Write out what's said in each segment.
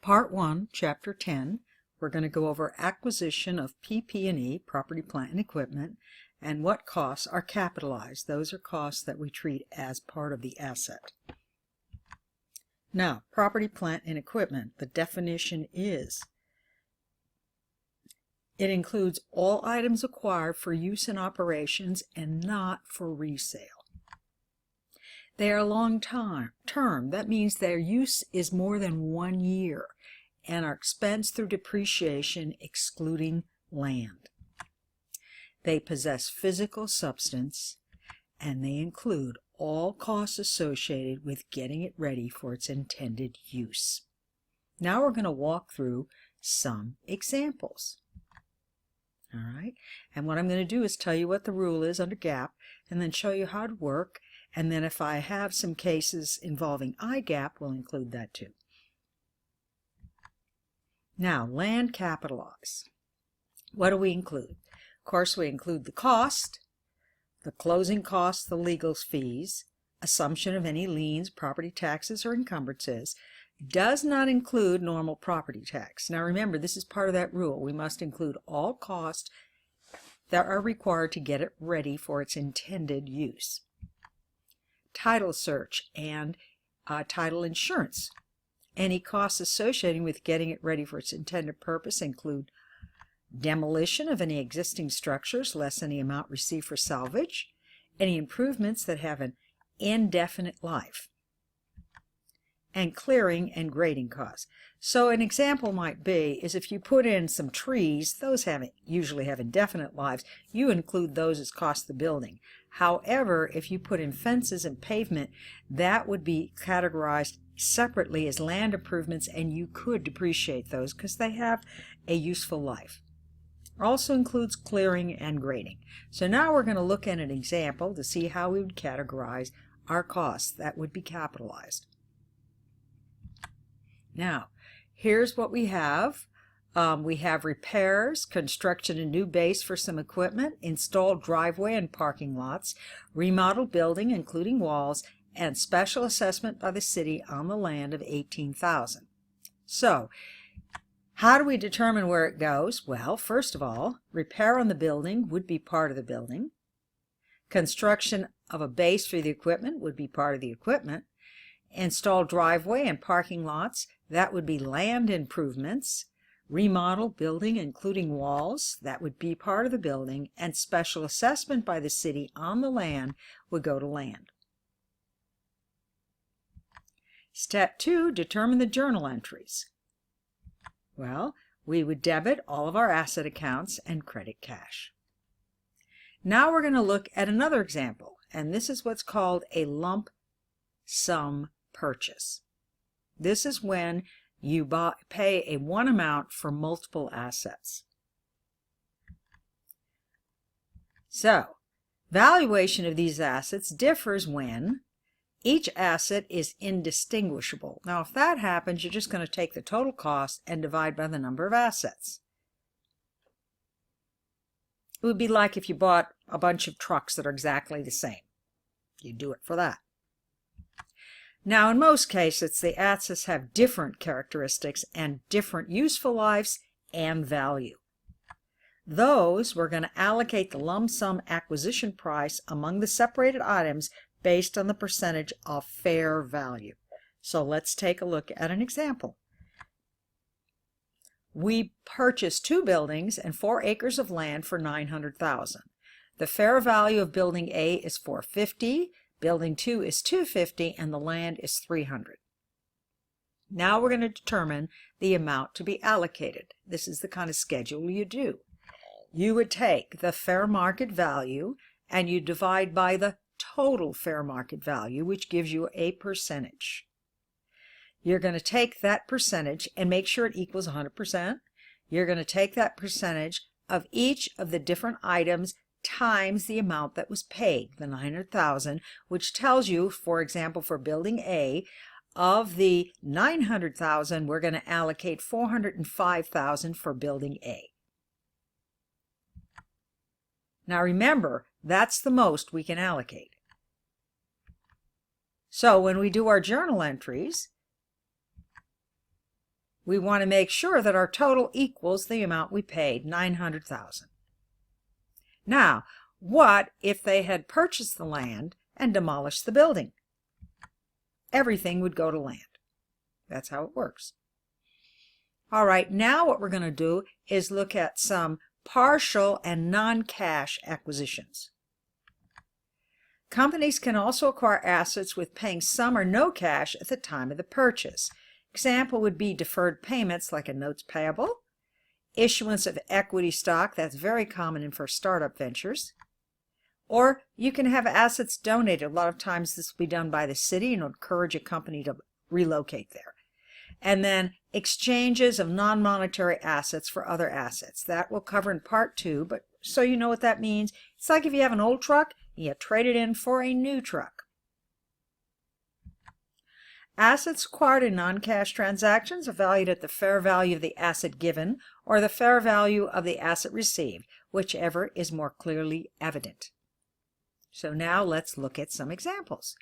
Part 1, Chapter 10, we're going to go over acquisition of PP&E, property, plant, and equipment, and what costs are capitalized. Those are costs that we treat as part of the asset. Now, property, plant, and equipment, the definition is, it includes all items acquired for use in operations and not for resale. They are long-term. That means their use is more than 1 year and are expensed through depreciation, excluding land. They possess physical substance, and they include all costs associated with getting it ready for its intended use. Now we're going to walk through some examples. All right, and what I'm going to do is tell you what the rule is under GAAP, and then show you how to work. And then if I have some cases involving IGAAP, we'll include that too. Now, land capitalized. What do we include? Of course, we include the cost, the closing costs, the legal fees, assumption of any liens, property taxes, or encumbrances. Does not include normal property tax. Now remember, this is part of that rule. We must include all costs that are required to get it ready for its intended use. Title search and title insurance. Any costs associated with getting it ready for its intended purpose include demolition of any existing structures, less any amount received for salvage, any improvements that have an indefinite life, and clearing and grading costs. So an example might be is if you put in some trees, those usually have indefinite lives, you include those as cost of the building. However, if you put in fences and pavement, that would be categorized separately as land improvements, and you could depreciate those because they have a useful life. Also includes clearing and grading. So now we're going to look at an example to see how we would categorize our costs that would be capitalized. Now, here's what we have. We have repairs, construction of new base for some equipment, installed driveway and parking lots, remodeled building including walls, and special assessment by the city on the land of $18,000. So, how do we determine where it goes? Well, first of all, repair on the building would be part of the building. Construction of a base for the equipment would be part of the equipment. Installed driveway and parking lots, that would be land improvements. Remodel building including walls, that would be part of the building, and special assessment by the city on the land would go to land. Step 2, determine the journal entries. Well, we would debit all of our asset accounts and credit cash. Now we're going to look at another example, and this is what's called a lump sum purchase. This is when you pay a one amount for multiple assets. So, valuation of these assets differs when each asset is indistinguishable. Now, if that happens, you're just going to take the total cost and divide by the number of assets. It would be like if you bought a bunch of trucks that are exactly the same. You do it for that. Now, in most cases, the assets have different characteristics and different useful lives and value. Those, we're going to allocate the lump sum acquisition price among the separated items based on the percentage of fair value. So let's take a look at an example. We purchased 2 buildings and 4 acres of land for $900,000. The fair value of building A is $450,000. Building 2 is $250,000 and the land is $300,000. Now we're going to determine the amount to be allocated. This is the kind of schedule you do. You would take the fair market value and you divide by the total fair market value, which gives you a percentage. You're going to take that percentage and make sure it equals 100%. You're going to take that percentage of each of the different items times the amount that was paid, the $900,000, which tells you, for example, for building A, of the $900,000, we're going to allocate $405,000 for building A. Now remember, that's the most we can allocate. So when we do our journal entries, we want to make sure that our total equals the amount we paid, $900,000. Now, what if they had purchased the land and demolished the building? Everything would go to land. That's how it works. All right, now what we're going to do is look at some partial and non-cash acquisitions. Companies can also acquire assets with paying some or no cash at the time of the purchase. Example would be deferred payments like a notes payable, issuance of equity stock, that's very common for startup ventures, or you can have assets donated. A lot of times this will be done by the city and encourage a company to relocate there. And then exchanges of non-monetary assets for other assets. That we'll cover in part 2, but so you know what that means. It's like if you have an old truck, you trade it in for a new truck. Assets acquired in non-cash transactions are valued at the fair value of the asset given or the fair value of the asset received, whichever is more clearly evident. So now let's look at some examples.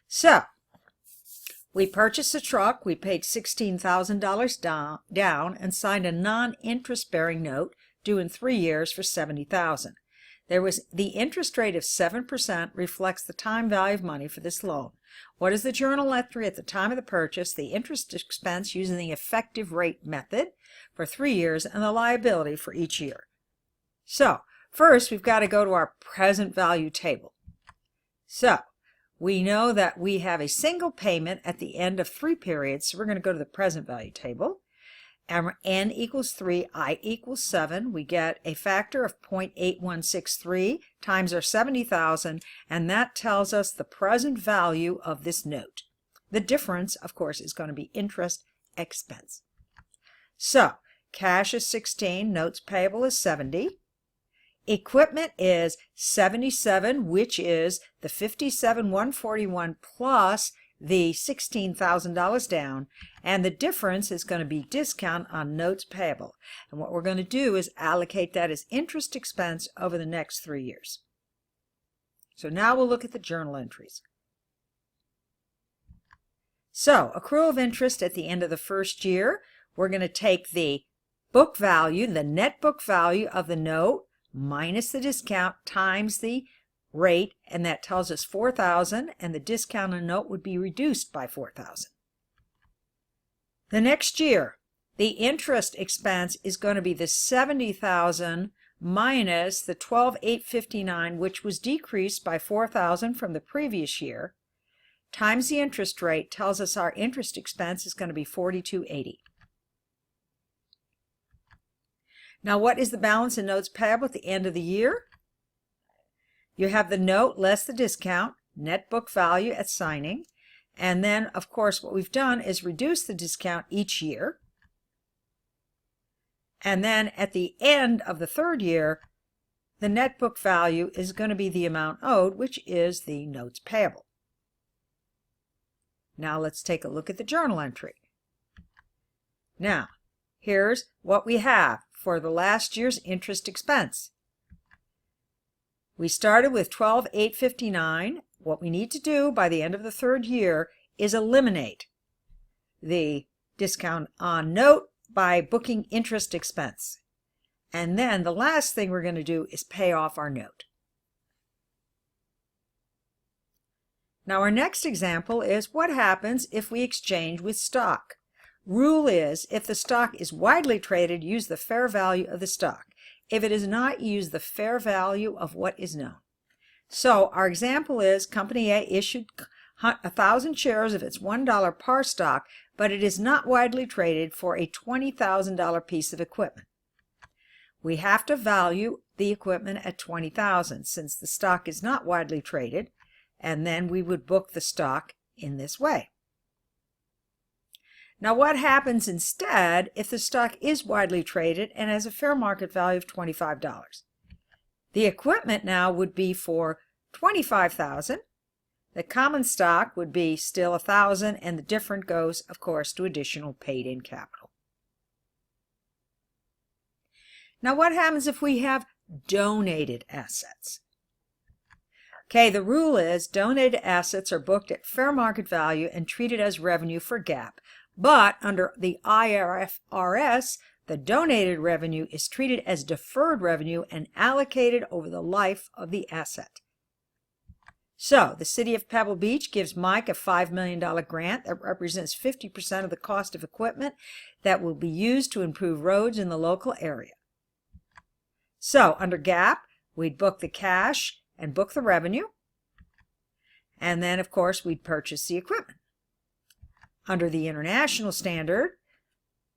So, we purchased a truck, we paid $16,000 down and signed a non-interest-bearing note due in 3 years for $70,000. The interest rate of 7% reflects the time value of money for this loan. What is the journal entry at the time of the purchase, the interest expense using the effective rate method for 3 years, and the liability for each year? So, first we've got to go to our present value table. So, we know that we have a single payment at the end of 3 periods, so we're going to go to the present value table. N equals 3, I equals 7. We get a factor of 0.8163 times our 70,000, and that tells us the present value of this note. The difference, of course, is going to be interest expense. So, cash is 16, notes payable is 70. Equipment is 77, which is the $57,141 plus the $16,000 down, and the difference is going to be discount on notes payable. And what we're going to do is allocate that as interest expense over the next 3 years. So now we'll look at the journal entries. So, accrual of interest at the end of the first year, we're going to take the book value, the net book value of the note, minus the discount times the rate, and that tells us $4,000, and the discount on the note would be reduced by $4,000. The next year, the interest expense is going to be the $70,000 minus the $12,859, which was decreased by $4,000 from the previous year, times the interest rate tells us our interest expense is going to be $42.80. Now, what is the balance in notes payable at the end of the year? You have the note less the discount, net book value at signing, and then, of course, what we've done is reduce the discount each year. And then at the end of the third year, the net book value is going to be the amount owed, which is the notes payable. Now let's take a look at the journal entry. Now, here's what we have for the last year's interest expense. We started with $12,859. What we need to do by the end of the third year is eliminate the discount on note by booking interest expense. And then the last thing we're going to do is pay off our note. Now our next example is what happens if we exchange with stock. Rule is, if the stock is widely traded, use the fair value of the stock. If it is not, use the fair value of what is known. So our example is Company A issued 1,000 shares of its $1 par stock, but it is not widely traded for a $20,000 piece of equipment. We have to value the equipment at $20,000 since the stock is not widely traded, and then we would book the stock in this way. Now what happens instead if the stock is widely traded and has a fair market value of $25? The equipment now would be for $25,000. The common stock would be still $1,000, and the difference goes, of course, to additional paid-in capital. Now what happens if we have donated assets? Okay, the rule is donated assets are booked at fair market value and treated as revenue for GAAP. But under the IFRS, the donated revenue is treated as deferred revenue and allocated over the life of the asset. So, the City of Pebble Beach gives Mike a $5 million grant that represents 50% of the cost of equipment that will be used to improve roads in the local area. So, under GAAP, we'd book the cash and book the revenue. And then, of course, we'd purchase the equipment. Under the international standard,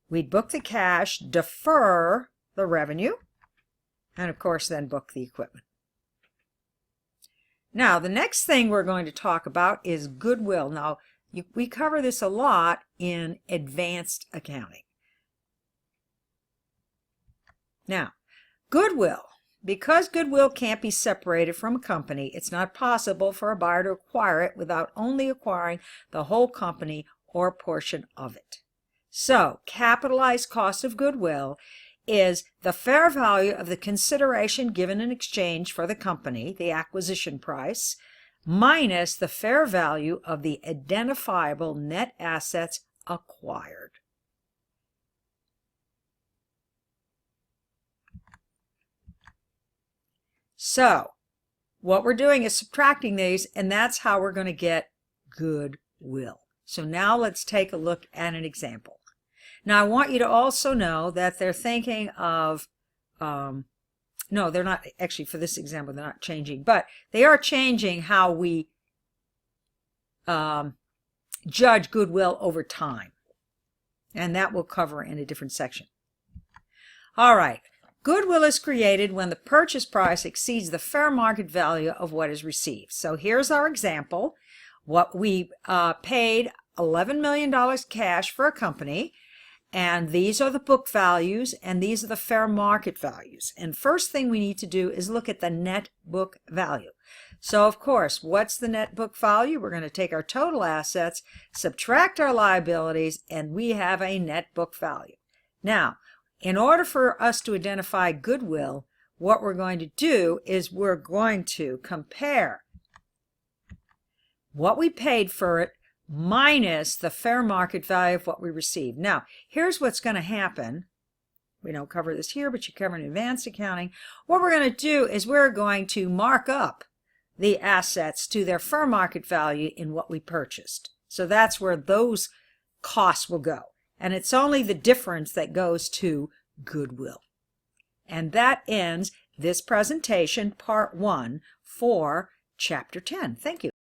we'd book the cash, defer the revenue, and of course then book the equipment. Now, the next thing we're going to talk about is goodwill. Now, we cover this a lot in advanced accounting. Now, goodwill. Because goodwill can't be separated from a company, it's not possible for a buyer to acquire it without only acquiring the whole company or a portion of it. So, capitalized cost of goodwill is the fair value of the consideration given in exchange for the company, the acquisition price, minus the fair value of the identifiable net assets acquired. So, what we're doing is subtracting these, and that's how we're going to get goodwill. So now let's take a look at an example. Now, I want you to also know that they're thinking of, no, they're not, actually for this example, they're not changing, but they are changing how we judge goodwill over time. And that we'll cover in a different section. All right. Goodwill is created when the purchase price exceeds the fair market value of what is received. So here's our example. What we paid $11 million cash for a company, and these are the book values, and these are the fair market values. And first thing we need to do is look at the net book value. So of course, what's the net book value? We're going to take our total assets, subtract our liabilities, and we have a net book value. Now, in order for us to identify goodwill, what we're going to do is we're going to compare what we paid for it minus the fair market value of what we received. Now, here's what's going to happen. We don't cover this here, but you cover in advanced accounting. What we're going to do is we're going to mark up the assets to their fair market value in what we purchased. So that's where those costs will go. And it's only the difference that goes to goodwill. And that ends this presentation, part 1, for Chapter 10. Thank you.